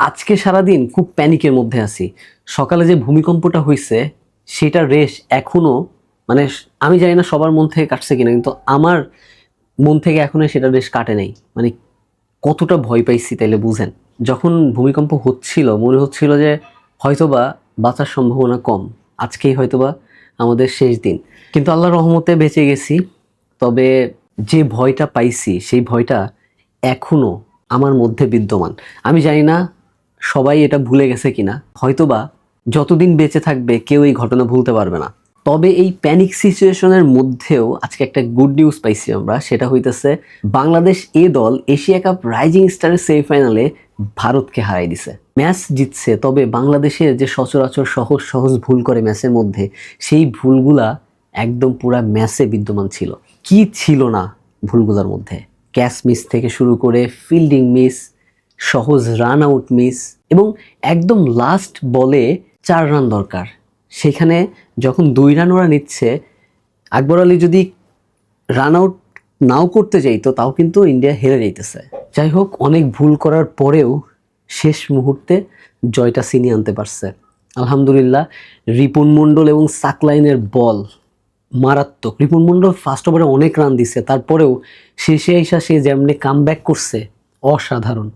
আজকে সারাদিন খুব প্যানিকের মধ্যে আছি। সকালে যে ভূমিকম্পটা হইছে সেটার রেশ এখনো মানে আমি জানি না সবার মন থেকে কাটছে কিনা, কিন্তু আমার মন থেকে এখনো সেটার রেশ কাটে নাই। মানে কতটা ভয় পাইছি তাইলে বুঝেন। যখন ভূমিকম্প হচ্ছিল মনে হচ্ছিল যে হয়তোবা বাঁচার সম্ভাবনা কম, আজকেই হয়তোবা আমাদের শেষ দিন। কিন্তু আল্লাহর রহমতে বেঁচে গেছি। তবে যে ভয়টা পাইছি সেই ভয়টা এখনো আমার মধ্যে বিদ্যমান। আমি জানি না সবাই এটা ভুলে গেছে কিনা, হয়তোবা যতদিন বেঁচে থাকবে কেউ এই ঘটনা ভুলতে পারবে না। তবে এই প্যানিক সিচুয়েশনের মধ্যেও আজকে একটা গুড নিউজ পাইছি আমরা, সেটা হইতেছে বাংলাদেশ এ দল এশিয়া কাপ রাইজিং স্টারের সেমিফাইনালে ভারতকে হারাই দিছে। ম্যাচ জিতছে, তবে বাংলাদেশের যে সচরাচর সহজ সহজ ভুল করে ম্যাচের মধ্যে, সেই ভুলগুলা একদম পুরা ম্যাচে বিদ্যমান ছিল। কি ছিল না ভুলগুলোর মধ্যে? ক্যাচ মিস থেকে শুরু করে ফিল্ডিং মিস, সহজ রান আউট মিস, এবং একদম লাস্ট বলে 4 রান দরকার, সেখানে যখন 2 রান ওরা নিচ্ছে, আকবর আলী যদি রান আউট নাও করতে যাইতো তাও কিন্তু ইন্ডিয়া হেরে যাইতেছে। যাই হোক, অনেক ভুল করার পরেও শেষ মুহূর্তে জয়টা ছিনিয়ে আনতে পারছে আলহামদুলিল্লাহ। রিপন মণ্ডল এবং সাকলাইনের বল মারাত্মক। রিপন মণ্ডল ফার্স্ট ওভারে অনেক রান দিছে, তারপরেও শেষে এসে সে যেমনি কাম ব্যাক করছে অসাধারণ।